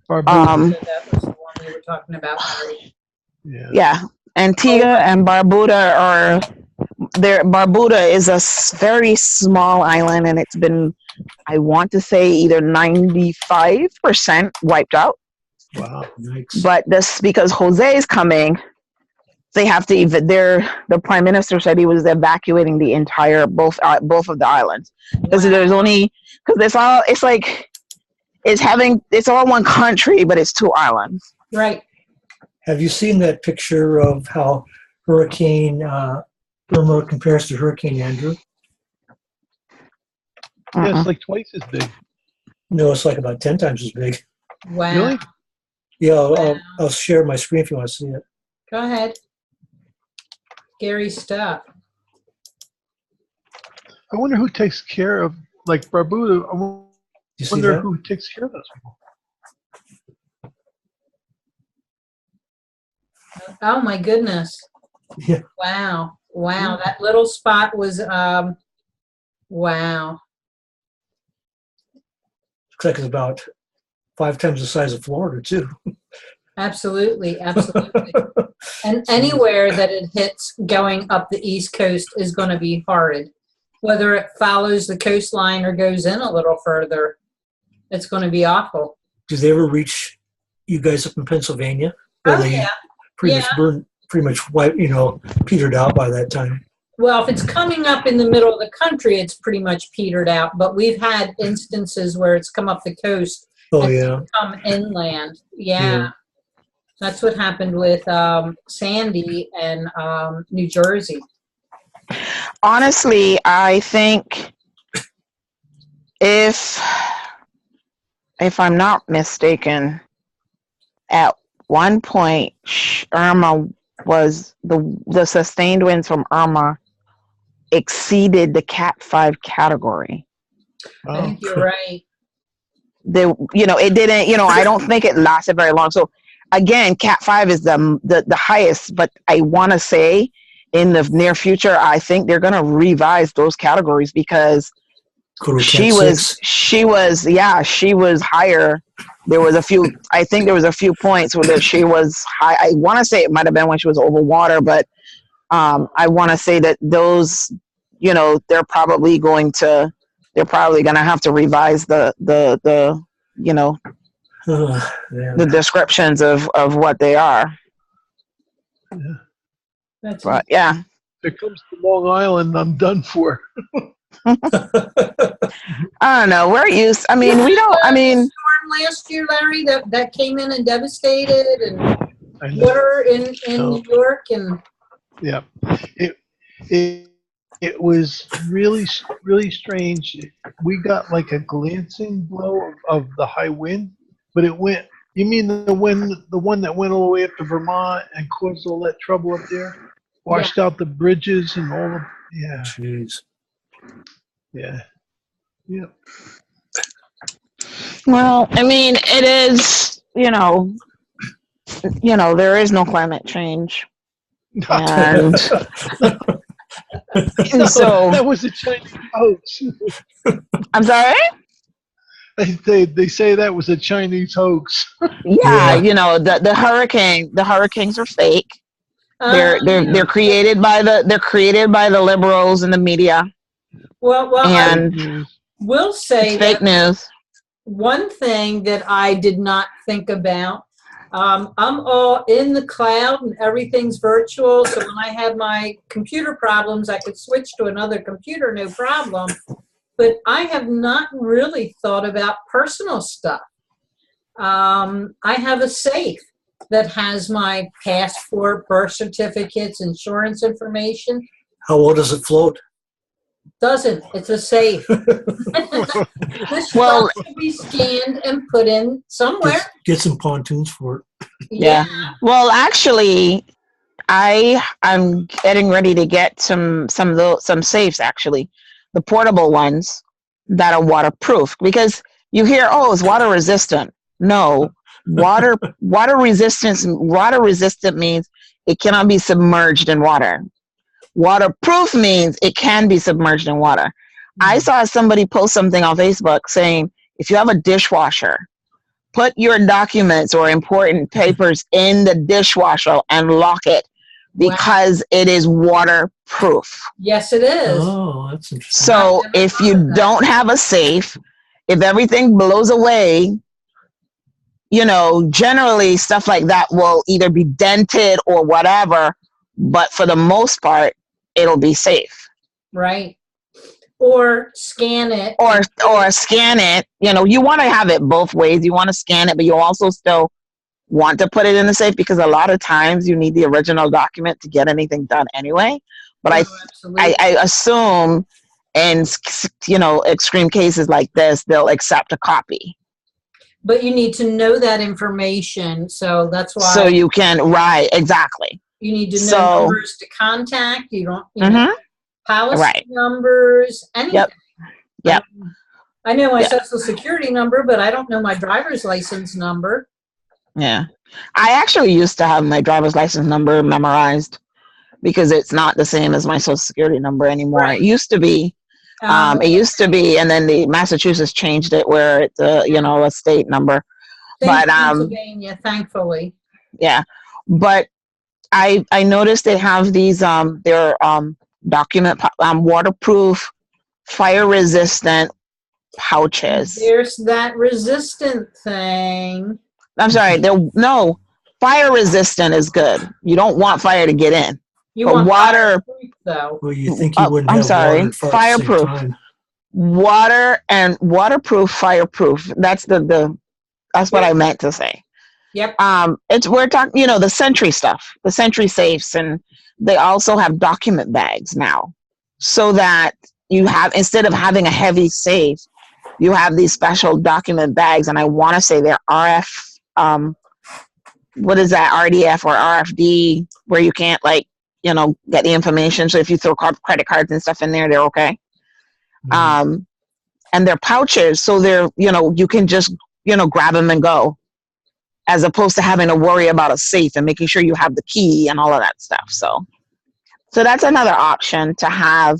That was the one we were talking about. Yeah. Antigua and Barbuda are there. Barbuda is a very small island, and it's been, I want to say, either 95% wiped out. Wow. But this, because Jose is coming, they have to the prime minister said he was evacuating the entire both of the islands because there's only it's all one country, but it's two islands. Right. Have you seen that picture of how Hurricane Irma compares to Hurricane Andrew? Yeah, it's like twice as big. No, it's like about 10 times as big. Wow. Really? Yeah, I'll share my screen if you want to see it. Go ahead. Scary stuff. I wonder who takes care of, like Barbuda. I wonder who takes care of those people. Oh my goodness. Yeah. Wow. That little spot was, wow. Looks like it's about 5 times the size of Florida, too. Absolutely. And anywhere that it hits going up the East Coast is going to be horrid. Whether it follows the coastline or goes in a little further, it's going to be awful. Did they ever reach you guys up in Pennsylvania? Or Oh, they yeah. pretty much burned, pretty much wiped, petered out by that time? Well, if it's coming up in the middle of the country, it's pretty much petered out. But we've had instances where it's come up the coast Oh, and yeah. come inland. Yeah. Yeah. That's what happened with Sandy and New Jersey. Honestly, I think if I'm not mistaken, at one point Irma was the sustained winds from Irma exceeded the Cat 5 category. I think you're right. It didn't, I don't think it lasted very long. So again, Cat 5 is the highest, but I want to say in the near future, I think they're going to revise those categories because she was higher. There was a few points where she was high. I want to say it might have been when she was over water, but I want to say that those, they're probably going to have to revise the descriptions of what they are. That's But yeah. If it comes to Long Island, I'm done for. I don't know. We're used. I mean, we don't. I mean, storm last year, Larry, that came in and devastated, and I know. water in New York, and Yeah, it was really strange. We got like a glancing blow of the high wind, but it went. You mean the one that went all the way up to Vermont and caused all that trouble up there? Washed out the bridges and all the Jeez. Yeah. well, I mean, it is. There is no climate change, and so that was a Chinese hoax. I'm sorry. They say that was a Chinese hoax. Yeah, the hurricanes are fake. They're created by the liberals and the media. Well, and I will say fake news. One thing that I did not think about, I'm all in the cloud and everything's virtual. So when I had my computer problems, I could switch to another computer, no problem. But I have not really thought about personal stuff. I have a safe that has my passport, birth certificates, insurance information. How well does it float? Doesn't. It's a safe. This stuff should be scanned and put in somewhere. Get some pontoons for it. Yeah. Well, actually, I'm getting ready to get some safes, actually, the portable ones that are waterproof, because you hear, oh, it's water resistant. No, water resistant means it cannot be submerged in water. Waterproof means it can be submerged in water. I saw somebody post something on Facebook saying, if you have a dishwasher, put your documents or important papers in the dishwasher and lock it, because it is waterproof. Yes, it is. Oh, that's interesting. So if you don't have a safe, if everything blows away, generally stuff like that will either be dented or whatever, but for the most part, it'll be safe. Right. Or scan it. Or scan it. You want to have it both ways. You want to scan it, but you also still want to put it in the safe, because a lot of times you need the original document to get anything done anyway. But I assume in extreme cases like this, they'll accept a copy. But you need to know that information, so that's why. So you can, right, exactly. You need to know numbers to contact. You don't, policy numbers, anything. Yep. I know my social security number, but I don't know my driver's license number. Yeah. I actually used to have my driver's license number memorized. because it's not the same as my social security number anymore. Right. It used to be. It used to be, and then the Massachusetts changed it where it's a state number. Same But Pennsylvania, thankfully. yeah, but I noticed they have these they're document waterproof, fire resistant pouches. There's that resistant thing. I'm sorry, no, fire resistant is good. You don't want fire to get in. You But want water, fireproof, though. Well, you think you wouldn't I'm have sorry, water and fire at the same fireproof. time. Water and waterproof, fireproof. That's that's what I meant to say. Yep. We're talking, the Sentry stuff, the Sentry safes, and they also have document bags now, so that you have, instead of having a heavy safe, you have these special document bags, and I want to say they're RF. What is that, RDF or RFD, where you can't get the information. So if you throw credit cards and stuff in there, they're okay. Mm-hmm. And they're pouches, so they're, you can just, grab them and go, as opposed to having to worry about a safe and making sure you have the key and all of that stuff. So that's another option to have,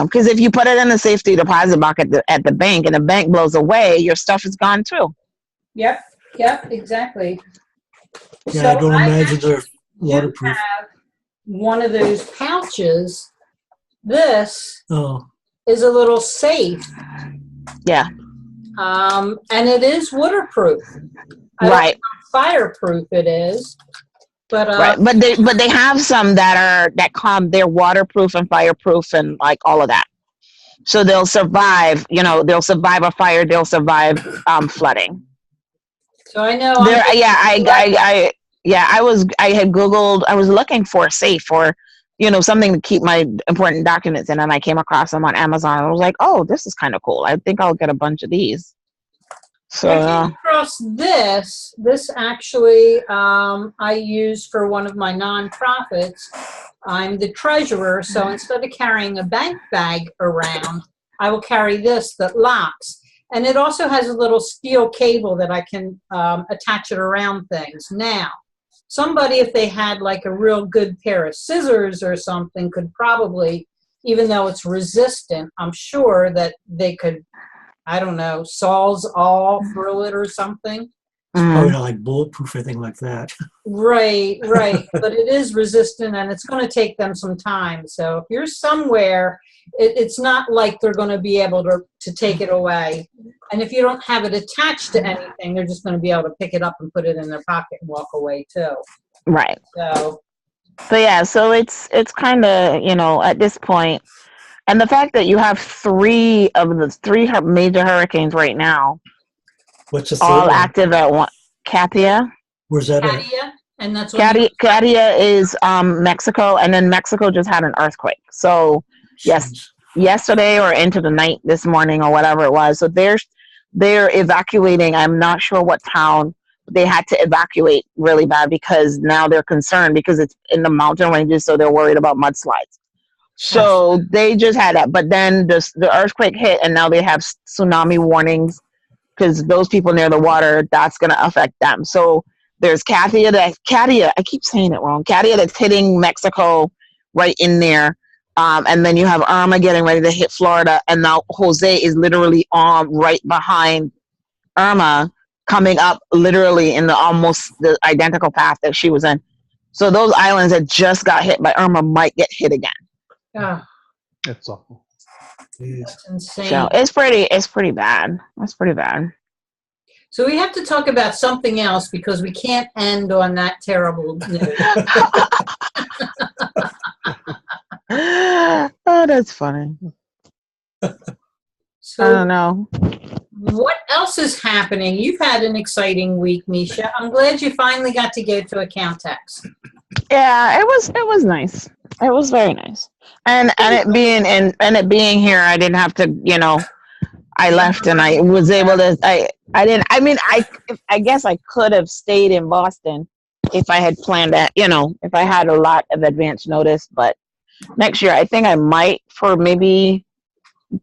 because if you put it in the safety deposit box at the bank and the bank blows away, your stuff is gone too. Yep, exactly. Yeah, So I don't imagine actually they're do waterproof. have one of those pouches. This Oh, is a little safe. Yeah. And it is waterproof. I don't know Right. how fireproof it is, but Right. But they have some they're waterproof and fireproof and like all of that. So they'll survive, they'll survive a fire, they'll survive flooding. so I know. I had Googled, I was looking for a safe or, something to keep my important documents in, and I came across them on Amazon. I was like, oh, this is kind of cool. I think I'll get a bunch of these. So I came across this. This actually I use for one of my nonprofits. I'm the treasurer, so instead of carrying a bank bag around, I will carry this that locks. And it also has a little steel cable that I can attach it around things. Now, somebody, if they had like a real good pair of scissors or something, could probably, even though it's resistant, I'm sure that they could, I don't know, saws all through it or something. probably not like bulletproof or anything like that. Right. But it is resistant, and it's going to take them some time. So if you're somewhere, it's not like they're going to be able to take it away. And if you don't have it attached to anything, they're just going to be able to pick it up and put it in their pocket and walk away too. right. So So it's kind of, at this point, and the fact that you have three major hurricanes right now, What's the third all one? active at one. Katia. Where's that at? Katia, and that's what Katia is Mexico, and then Mexico just had an earthquake. So yes, Jeez. yesterday or into the night this morning or whatever it was. So they're evacuating. I'm not sure what town. They had to evacuate really bad because now they're concerned because it's in the mountain ranges, so they're worried about mudslides. So they just had that, but then the earthquake hit, and now they have tsunami warnings because those people near the water, that's going to affect them. So there's Katia, I keep saying it wrong. Katia that's hitting Mexico right in there. And then you have Irma getting ready to hit Florida. And now Jose is literally right behind Irma, coming up literally in almost the identical path that she was in. So those islands that just got hit by Irma might get hit again. That's awful. Jeez. that's insane. So it's pretty bad. It's pretty bad. So we have to talk about something else because we can't end on that terrible news. Oh, that's funny. So I don't know. what else is happening? You've had an exciting week, Misha. I'm glad you finally got to go to account tax. Yeah, it was nice. It was very nice. And it being here, I didn't have to, I left and I was able to, I guess I could have stayed in Boston if I had planned that, if I had a lot of advance notice, but next year, I think I might for maybe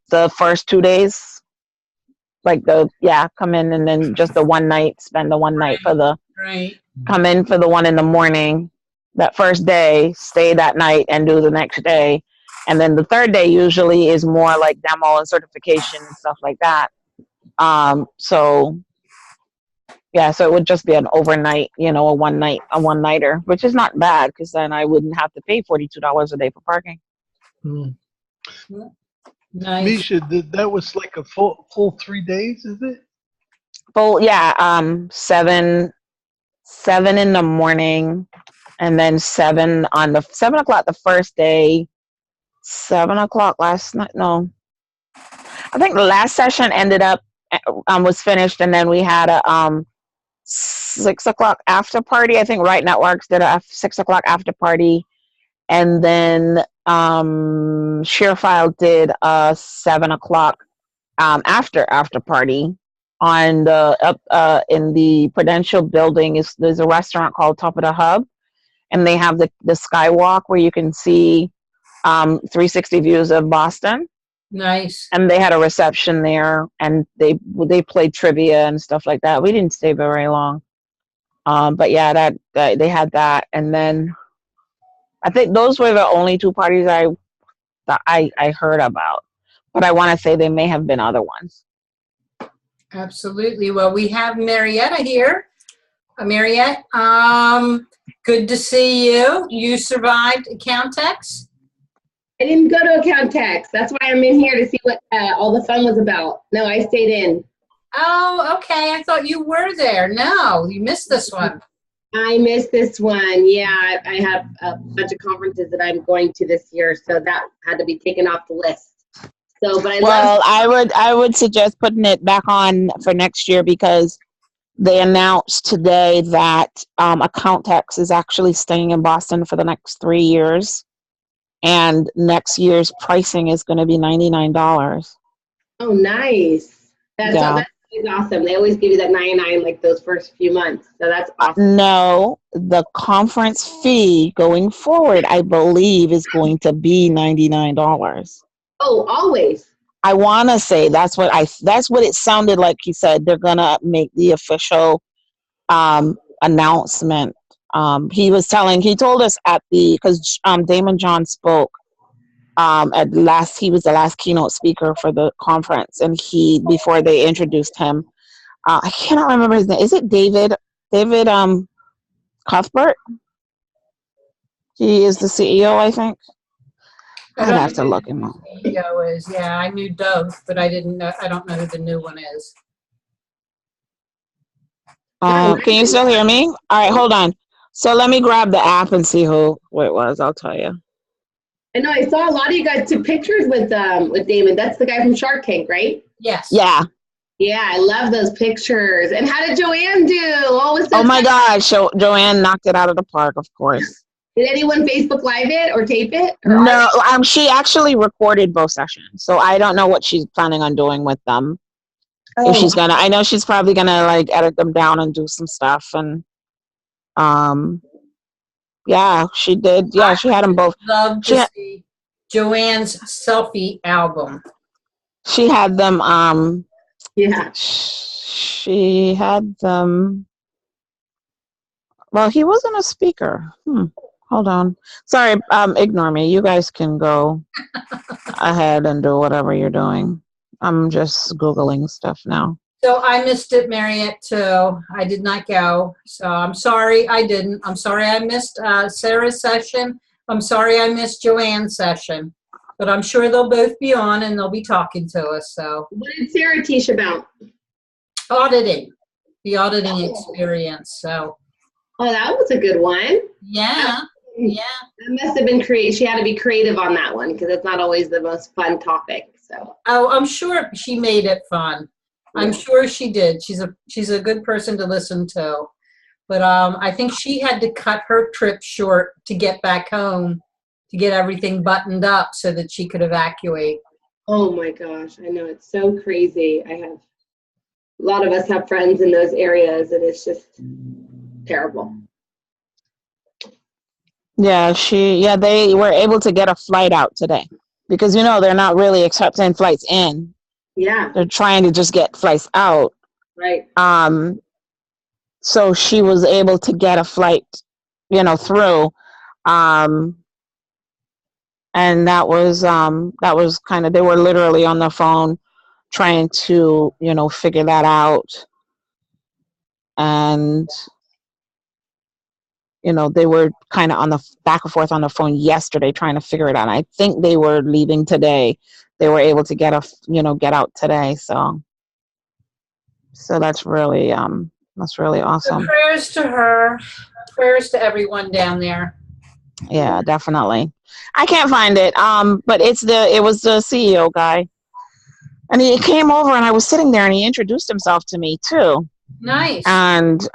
the first 2 days, come in and then just the one night, spend the one night Right. come in for the one in the morning that first day, stay that night, and do the next day. And then the third day usually is more like demo and certification and stuff like that. So yeah, so it would just be an overnight, a one-nighter, which is not bad because then I wouldn't have to pay $42 a day for parking. Nice. Misha, that was like a full 3 days, is it? Well, yeah, 7 in the morning, and then 7 o'clock the first day, 7 o'clock last night. No, I think the last session ended up was finished, and then we had a 6 o'clock after party. I think Right Networks did a 6 o'clock after party, and then Sheerfile did a 7 o'clock after party on the in the Prudential building. There's a restaurant called Top of the Hub, and they have the skywalk where you can see 360 views of Boston. Nice. And they had a reception there, and they played trivia and stuff like that. We didn't stay very long, but yeah, that they had that, and then I think those were the only 2 parties I heard about. But I want to say there may have been other ones. Absolutely. Well, we have Marietta here. Mariette, good to see you. You survived Accountex? I didn't go to Accountex. That's why I'm in here to see what all the fun was about. No, I stayed in. Oh, okay. I thought you were there. No, you missed this one. I missed this one. Yeah, I have a bunch of conferences that I'm going to this year, so that had to be taken off the list. So, but I would suggest putting it back on for next year because they announced today that Accountex is actually staying in Boston for the next 3 years. And next year's pricing is going to be $99. Oh, nice. That's awesome. They always give you that 99 like those first few months. So that's awesome. No, the conference fee going forward, I believe, is going to be $99. Oh, always. I want to say that's what it sounded like. He said they're going to make the official announcement. He told us because Damon John spoke he was the last keynote speaker for the conference, and before they introduced him, I cannot remember his name. Is it David Cuthbert? He is the CEO, I think. I'd have to look him up. CEO is, yeah, I knew Doug, but I don't know who the new one is. Can you still hear me? All right, hold on. So let me grab the app and see who it was. I'll tell you. I know I saw a lot of you guys took pictures with Damon. That's the guy from Shark Tank, right? Yes. Yeah. Yeah, I love those pictures. And how did Joanne do? Oh my gosh, Joanne knocked it out of the park, of course. Did anyone Facebook Live it or tape it? No, she actually recorded both sessions, so I don't know what she's planning on doing with them. If she's gonna, I know she's probably gonna like edit them down and do some stuff, and yeah, she did. Yeah, she had them both. Love to see Joanne's selfie album. She had them. Yeah. She had them. Well, he wasn't a speaker. Hold on. Sorry, ignore me. You guys can go ahead and do whatever you're doing. I'm just Googling stuff now. So I missed it, Mariette, too. I did not go. So I'm sorry I didn't. I'm sorry I missed Sarah's session. I'm sorry I missed Joanne's session. But I'm sure they'll both be on and they'll be talking to us. So what did Sarah teach about? Auditing. The auditing experience. So. Oh, that was a good one. Yeah. Yeah. That must have been she had to be creative on that one because it's not always the most fun topic. So. Oh, I'm sure she made it fun. I'm sure she did. She's a good person to listen to. But I think she had to cut her trip short to get back home to get everything buttoned up so that she could evacuate. Oh my gosh, I know, it's so crazy. A lot of us have friends in those areas and it's just terrible. Yeah, they were able to get a flight out today because, they're not really accepting flights in. Yeah. They're trying to just get flights out. Right. So she was able to get a flight, through. And that was kind of, they were literally on the phone trying to, figure that out. And, they were kind of on the back and forth on the phone yesterday trying to figure it out. I think they were leaving today. They were able to get out today. So that's really awesome. So prayers to her. Prayers to everyone down there. Yeah, definitely. I can't find it. But it was the CEO guy. And he came over and I was sitting there and he introduced himself to me too. Nice. And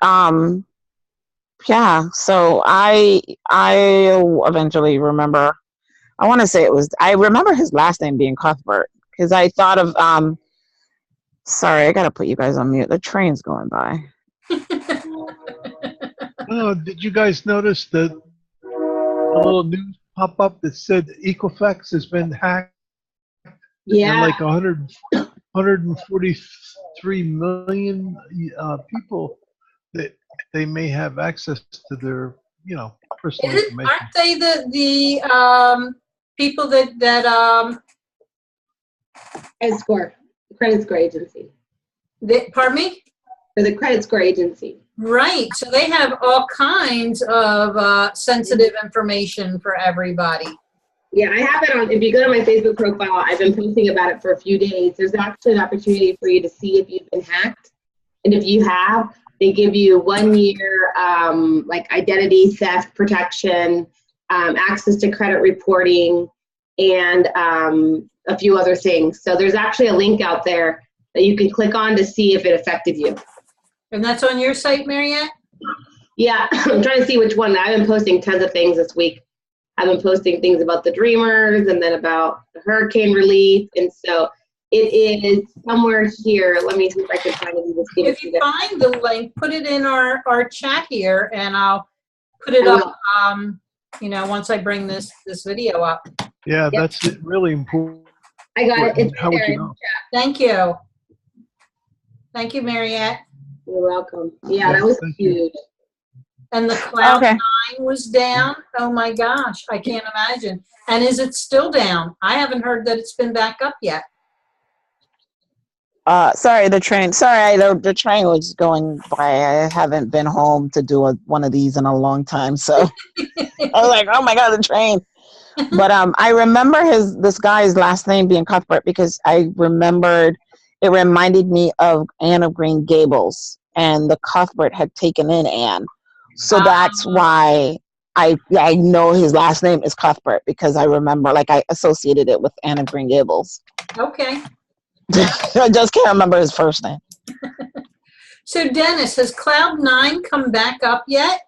yeah, so I eventually remember, I want to say I remember his last name being Cuthbert because I thought of sorry, I gotta put you guys on mute. The train's going by. Oh, did you guys notice the little news pop up that said Equifax has been hacked? Yeah. And like 143 million people that they may have access to their, personal information. Aren't they the people that credit score agency. pardon me? For the credit score agency. Right. So they have all kinds of sensitive information for everybody. Yeah, I have it on. If you go to my Facebook profile, I've been posting about it for a few days. There's actually an opportunity for you to see if you've been hacked. And if you have, they give you 1 year like identity theft protection, access to credit reporting, and a few other things. So there's actually a link out there that you can click on to see if it affected you. And that's on your site, Mariette? Yeah, I'm trying to see which one. I've been posting tons of things this week. I've been posting things about the Dreamers and then about the hurricane relief. And so it is somewhere here. Let me see if I can find it. If you find the link, put it in our chat here and I'll put it up, once I bring this video up. Yeah, that's really important. I got it. It's How would there you in know? the chat. Thank you. Thank you, Mariette. You're welcome. Yeah, that was huge. And the Cloud Okay. 9 was down. Oh my gosh, I can't imagine. And is it still down? I haven't heard that it's been back up yet. Sorry, the train. Sorry, the train was going by. I haven't been home to do one of these in a long time, so I was like, "Oh my god, the train!" But I remember this guy's last name being Cuthbert because I remembered it reminded me of Anne of Green Gables, and the Cuthbert had taken in Anne, so that's why I know his last name is Cuthbert because I remember I associated it with Anne of Green Gables. Okay. I just can't remember his first name. So Dennis, has Cloud 9 come back up yet?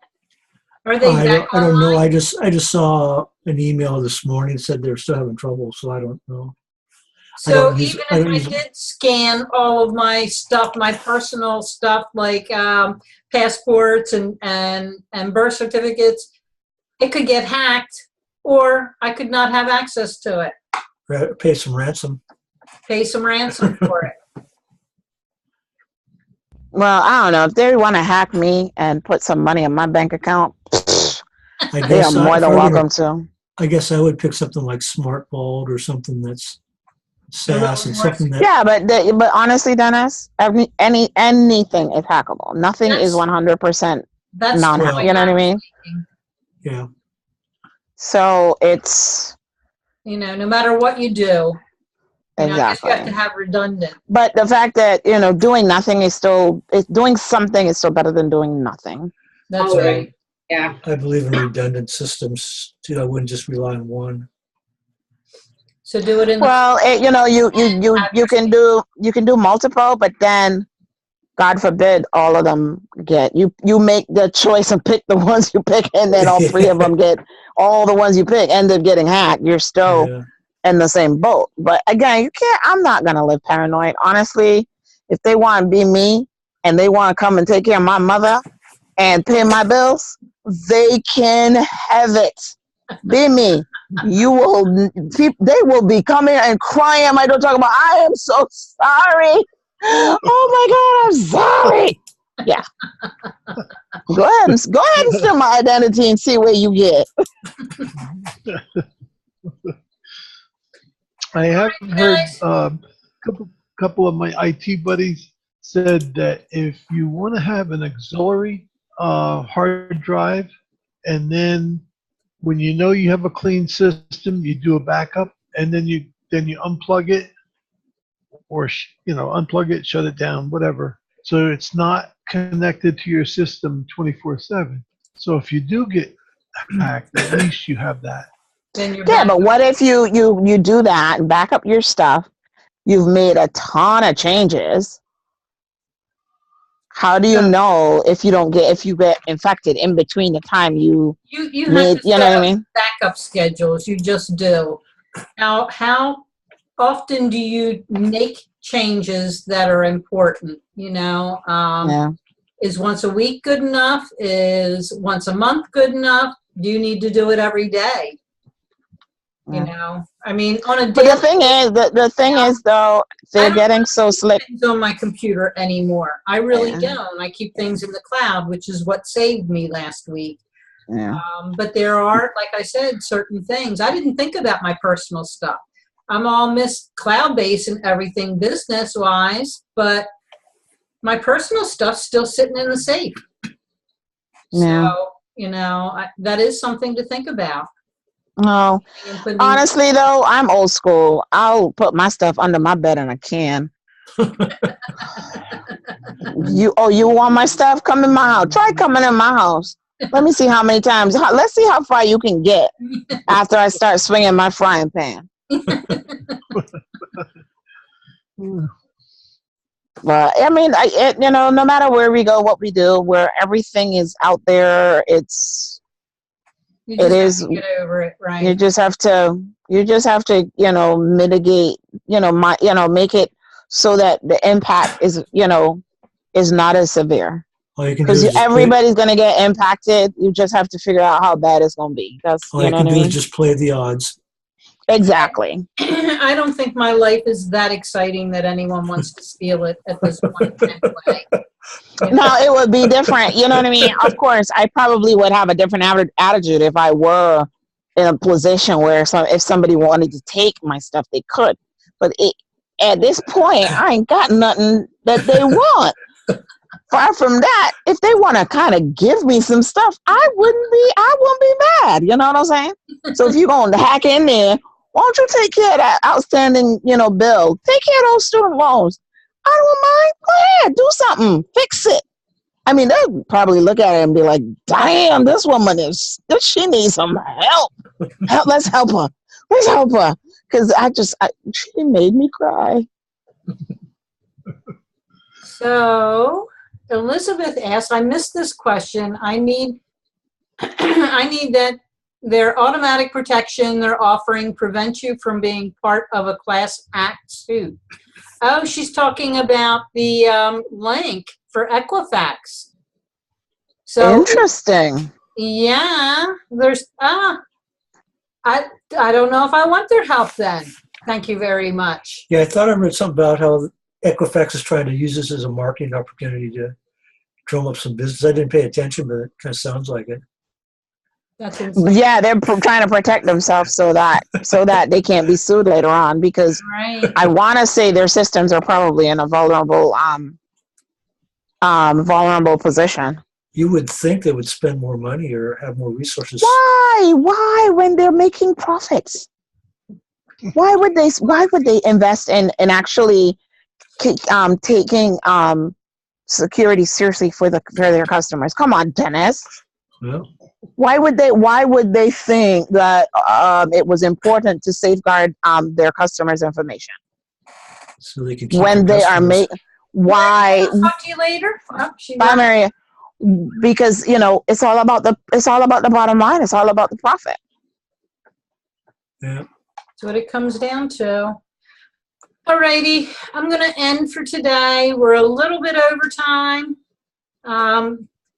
Are they back I don't know. online? I just saw an email this morning that said they're still having trouble, so I don't know. So even if I did scan all of my stuff, my personal stuff like passports and birth certificates, it could get hacked or I could not have access to it. Pay some ransom. Pay some ransom for it. Well, I don't know. If they want to hack me and put some money in my bank account, they are more than welcome to. I guess I would pick something like Smart Vault or something that's SaaS and something that. Yeah, but honestly, Dennis, anything is hackable. Nothing is 100% non-hackable. You know what I mean? Yeah. So it's. No matter what you do. Exactly. I guess you have to have redundant. But the fact that, doing nothing is doing something is still better than doing nothing. That's right. Yeah. I believe in redundant systems too. I wouldn't just rely on one. So do it in you can do multiple, but then God forbid all of them get you make the choice and pick the ones you pick and then all three of them get all the ones you pick end up getting hacked. You're still in the same boat. But again, I'm not going to live paranoid. Honestly, if they want to be me and they want to come and take care of my mother and pay my bills, they can have it. Be me. They will be coming and crying at my door talking about, I am so sorry. Oh my God, I'm sorry. Yeah. Go ahead and steal my identity and see where you get. I have heard Guys, couple of my IT buddies said that if you want to have an auxiliary hard drive, and then when you know you have a clean system, you do a backup, and then you unplug it, or unplug it, shut it down, whatever. So it's not connected to your system 24/7. So if you do get hacked, at least you have that. then you're Yeah, back. but what if you do that and back up your stuff? You've made a ton of changes. How do you know if you get infected in between the time you You made, have to you know set what I up mean? backup schedules. You just do. How often do you make changes that are important? Yeah. Is once a week good enough? Is once a month good enough? Do you need to do it every day? Yeah. I mean, on a But daily. the thing is though, I they're don't getting so slick. things on my computer anymore. I really Yeah. don't. I keep things in the cloud, which is what saved me last week. Yeah. But there are, like I said, certain things. I didn't think about my personal stuff. I'm all cloud-based and everything business-wise, but my personal stuff's still sitting in the safe. Yeah. So, that is something to think about. No. Honestly though, I'm old school. I'll put my stuff under my bed in a can. You want my stuff? Come in my house. Try coming in my house. Let me see how many times. Let's see how far you can get after I start swinging my frying pan. But I mean, no matter where we go, what we do, where everything is out there, You just have to get over it, right? You just have to mitigate, make it so that the impact is not as severe. Because everybody's going to get impacted. You just have to figure out how bad it's going to be. That's all you can do is just play the odds. Exactly. I don't think my life is that exciting that anyone wants to steal it at this point anyway. No, it would be different. You know what I mean? Of course, I probably would have a different attitude if I were in a position where if somebody wanted to take my stuff, they could. But at this point, I ain't got nothing that they want. Far from that, if they want to kind of give me some stuff, I wouldn't be mad. You know what I'm saying? So if you're going to hack in there, why don't you take care of that outstanding, bill? Take care of those student loans. I don't mind. Go ahead, do something. Fix it. I mean, they'll probably look at it and be like, damn, this woman she needs some help. Let's help her. Because she made me cry. So Elizabeth asked, I missed this question. I need that their automatic protection they're offering prevents you from being part of a class act suit. Oh, she's talking about the link for Equifax. So interesting. Yeah, there's I don't know if I want their help then. Thank you very much. Yeah, I thought I read something about how Equifax is trying to use this as a marketing opportunity to drum up some business. I didn't pay attention, but it kind of sounds like it. That's insane. Yeah, they're trying to protect themselves so that they can't be sued later on, because Right. I want to say their systems are probably in a vulnerable position. You would think they would spend more money or have more resources. Why when they're making profits? Why would they invest in actually taking security seriously for their customers? Come on, Dennis. Yeah. Why would they think that it was important to safeguard their customers' information? So they can keep when they are why? I'll talk to you later. Bye, Maria. Because it's all about the bottom line. It's all about the profit. Yeah. That's what it comes down to. Alrighty, I'm going to end for today. We're a little bit over time.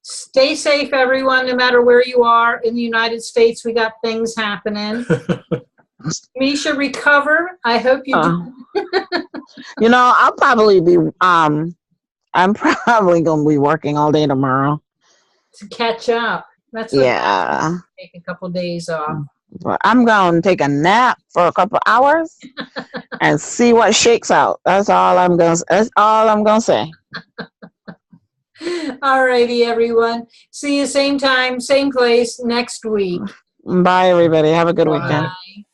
Stay safe, everyone, no matter where you are in the United States. We got things happening. Misha, recover. I hope you do. I'll probably be I'm probably going to be working all day tomorrow. to catch up. That's what Yeah. take a couple days off. But I'm going to take a nap for a couple hours and see what shakes out. That's all I'm going to say. All righty, everyone. See you same time, same place next week. Bye, everybody. Have a good weekend. Bye.